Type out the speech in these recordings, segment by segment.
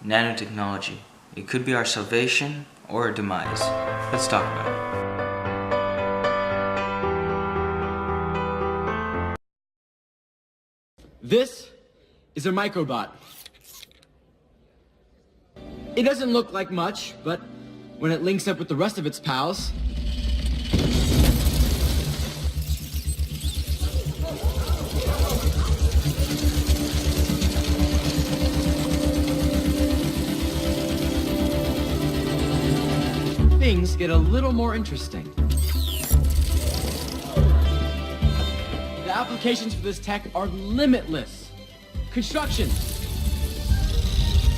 Nanotechnology. It could be our salvation or our demise. Let's talk about it. This is a microbot. It doesn't look like much, but when it links up with the rest of its pals, things get a little more interesting. The applications for this tech are limitless. Construction.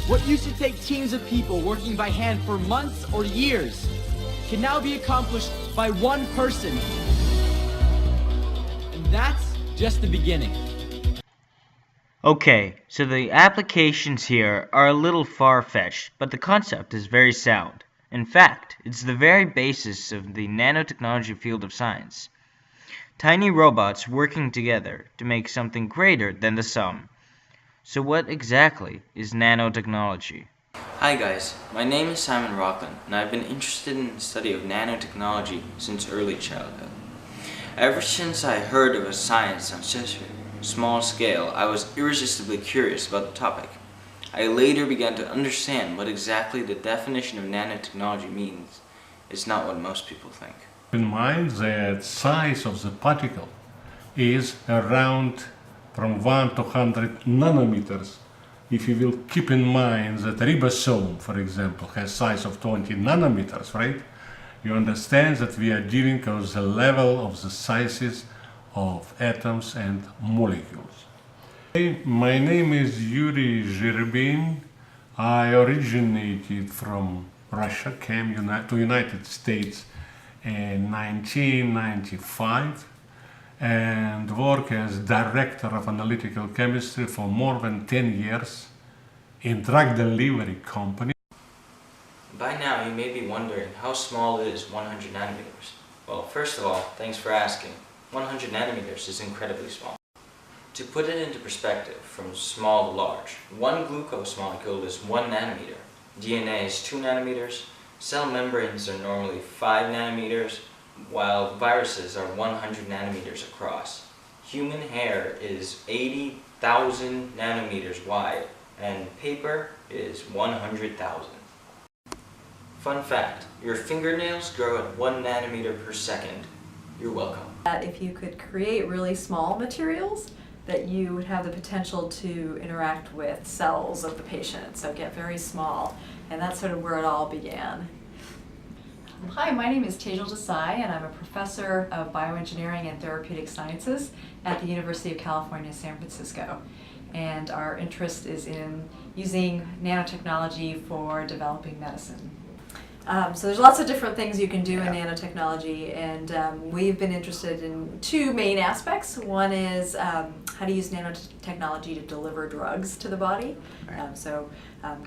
What used to take teams of people working by hand for months or years can now be accomplished by one person. And that's just the beginning. Okay, so the applications here are a little far-fetched, but the concept is very sound. In fact, it's the very basis of the nanotechnology field of science. Tiny robots working together to make something greater than the sum. So what exactly is nanotechnology? Hi guys, my name is Simon Rocklin, and I've been interested in the study of nanotechnology since early childhood. Ever since I heard of a science on such a small scale, I was irresistibly curious about the topic. I later began to understand what exactly the definition of nanotechnology means. It's not what most people think. In mind that size of the particle is around from 1 to 100 nanometers. If you will keep in mind that ribosome, for example, has size of 20 nanometers, right? You understand that we are dealing with the level of the sizes of atoms and molecules. My name is Urie Zherebin. I originated from Russia, came to United States in 1995 and worked as director of analytical chemistry for more than 10 years in drug delivery company. By now you may be wondering how small is 100 nanometers. Well, first of all, thanks for asking. 100 nanometers is incredibly small. To put it into perspective, from small to large, one glucose molecule is 1 nanometer, DNA is 2 nanometers, cell membranes are normally 5 nanometers, while viruses are 100 nanometers across. Human hair is 80,000 nanometers wide, and paper is 100,000. Fun fact, your fingernails grow at 1 nanometer per second. You're welcome. If you could create really small materials, that you would have the potential to interact with cells of the patient, so get very small, and that's sort of where it all began. Hi, my name is Tejal Desai, and I'm a professor of bioengineering and therapeutic sciences at the University of California, San Francisco. And our interest is in using nanotechnology for developing medicine. So there's lots of different things you can do in nanotechnology, and we've been interested in two main aspects. One is how to use nanotechnology to deliver drugs to the body.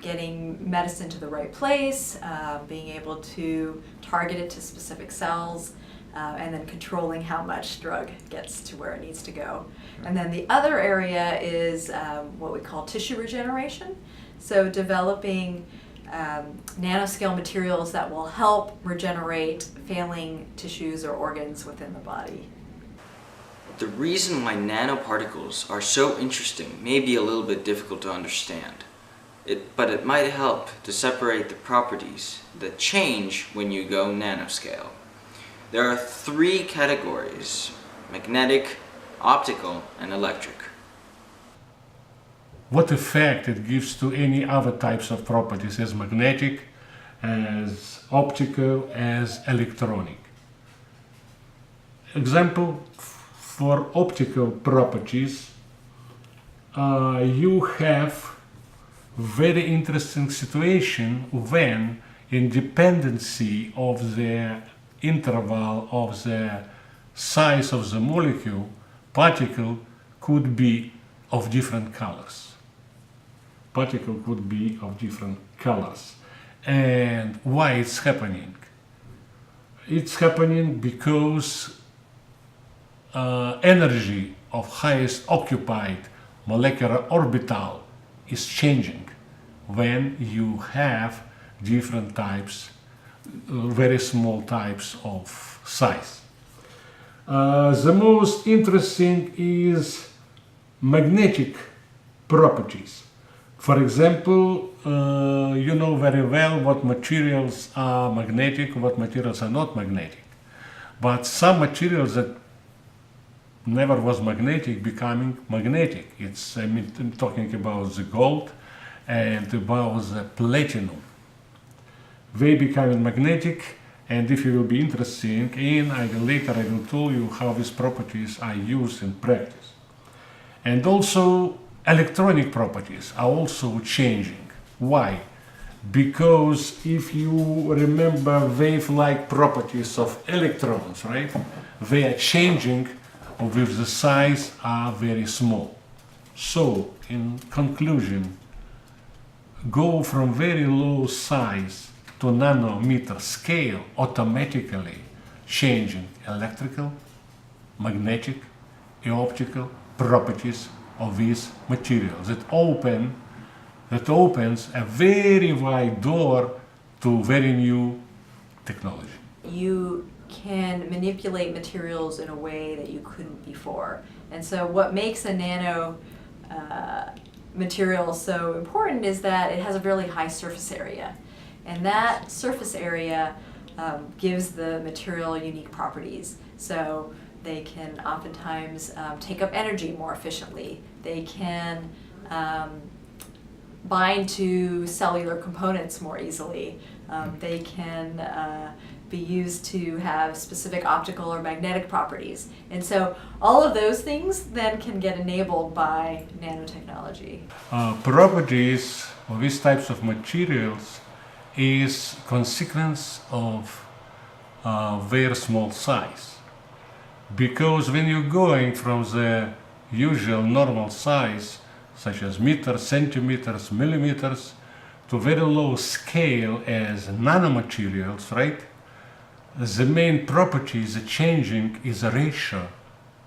Getting medicine to the right place, being able to target it to specific cells, and then controlling how much drug gets to where it needs to go. And then the other area is what we call tissue regeneration. So developing nanoscale materials that will help regenerate failing tissues or organs within the body. The reason why nanoparticles are so interesting may be a little bit difficult to understand. But it might help to separate the properties that change when you go nanoscale. There are 3 categories: magnetic, optical, and electric. What effect it gives to any other types of properties, as magnetic, as optical, as electronic. Example, for optical properties, you have very interesting situation when independency of the interval of the size of the molecule, particle could be of different colors. Particle could be of different colors. And why it's happening? It's happening because energy of highest occupied molecular orbital is changing. when you have different types, very small types of size. The most interesting is magnetic properties. For example, you know very well what materials are magnetic, what materials are not magnetic. But some materials that never was magnetic becoming magnetic. I'm talking about the gold and about the platinum. They becoming magnetic, and if you will be interested in, later I will tell you how these properties are used in practice. And also electronic properties are also changing. Why? Because if you remember wave-like properties of electrons, right? They are changing with the size are very small. So, in conclusion, go from very low size to nanometer scale, automatically changing electrical, magnetic, and optical properties of these materials. That opens a very wide door to very new technology. You can manipulate materials in a way that you couldn't before. And so what makes a nano material so important is that it has a really high surface area. And that surface area gives the material unique properties. So they can oftentimes take up energy more efficiently. They can bind to cellular components more easily. They can be used to have specific optical or magnetic properties. And so all of those things then can get enabled by nanotechnology. Properties of these types of materials is consequence of their small size. Because when you're going from the usual normal size, such as meters, centimeters, millimeters, to very low scale as nanomaterials, right? The main property is changing is the ratio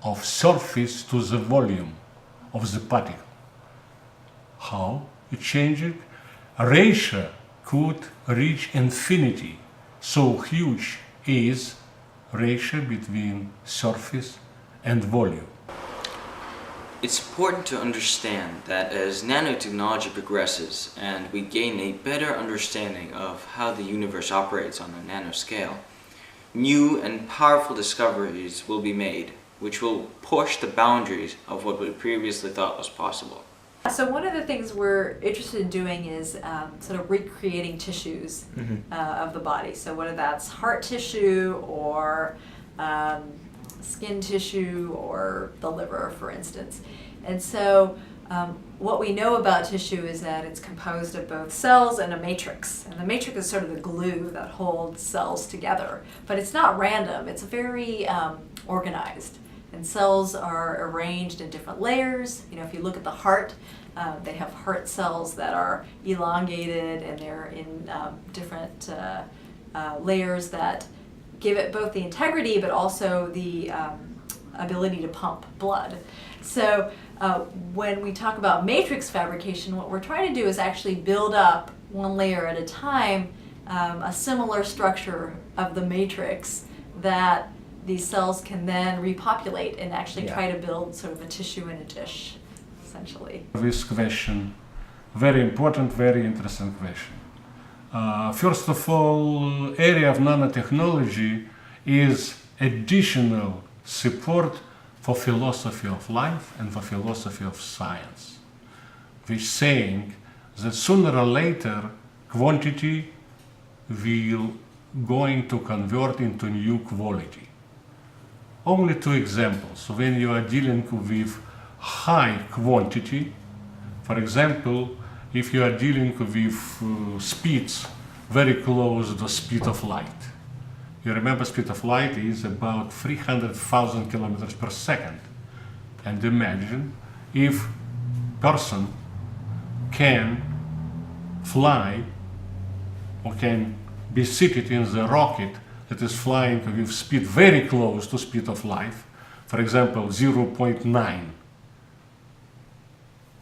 of surface to the volume of the particle. How it changing? A ratio could reach infinity. So huge is ratio between surface and volume. It's important to understand that as nanotechnology progresses and we gain a better understanding of how the universe operates on a nanoscale, new and powerful discoveries will be made, which will push the boundaries of what we previously thought was possible. So one of the things we're interested in doing is sort of recreating tissues of the body. So whether that's heart tissue or skin tissue or the liver, for instance. And so what we know about tissue is that it's composed of both cells and a matrix. And the matrix is sort of the glue that holds cells together. But it's not random, it's very organized. And cells are arranged in different layers. You know, if you look at the heart, they have heart cells that are elongated and they're in different layers that give it both the integrity but also the ability to pump blood. So when we talk about matrix fabrication, what we're trying to do is actually build up one layer at a time a similar structure of the matrix that these cells can then repopulate and actually try to build sort of a tissue in a dish, essentially. This question, very important, very interesting question. First of all, area of nanotechnology is additional support for philosophy of life and for philosophy of science, which saying that sooner or later quantity will going to convert into new quality. Only two examples. When you are dealing with high quantity, for example, if you are dealing with speeds very close to the speed of light. You remember speed of light is about 300,000 kilometers per second. And imagine if person can fly or can be seated in the rocket that is flying with speed very close to speed of light, for example 0.9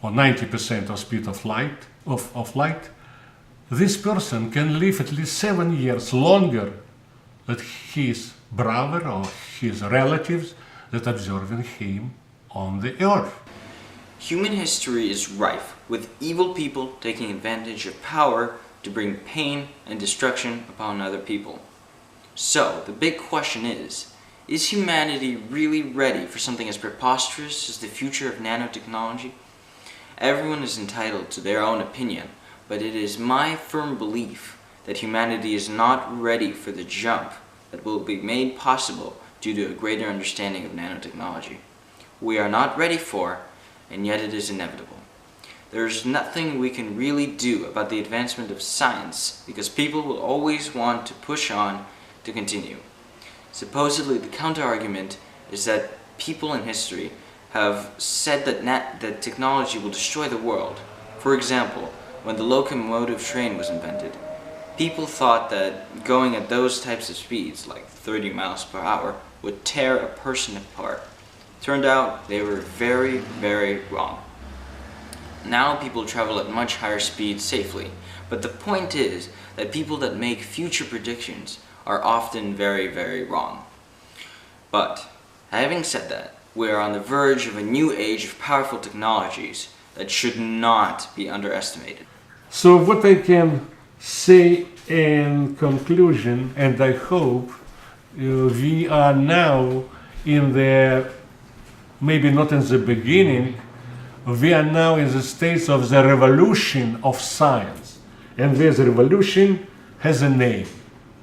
or 90% of speed of light, this person can live at least 7 years longer than his brother or his relatives that observing him on the earth. Human history is rife with evil people taking advantage of power to bring pain and destruction upon other people. So, the big question is humanity really ready for something as preposterous as the future of nanotechnology? Everyone is entitled to their own opinion, but it is my firm belief that humanity is not ready for the jump that will be made possible due to a greater understanding of nanotechnology. We are not ready for, and yet it is inevitable. There is nothing we can really do about the advancement of science because people will always want to push on to continue. Supposedly, the counter-argument is that people in history have said that technology will destroy the world. For example, when the locomotive train was invented, people thought that going at those types of speeds, like 30 miles per hour, would tear a person apart. Turned out they were very, very wrong. Now people travel at much higher speeds safely, but the point is that people that make future predictions are often very, very wrong. But, having said that, we are on the verge of a new age of powerful technologies that should not be underestimated. So what I can say in conclusion, and I hope we are now in the, maybe not in the beginning, we are now in the stage of the revolution of science. And this revolution has a name.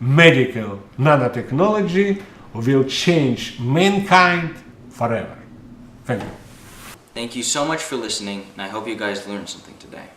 Medical nanotechnology will change mankind forever. Thank you. Thank you so much for listening, and I hope you guys learned something today.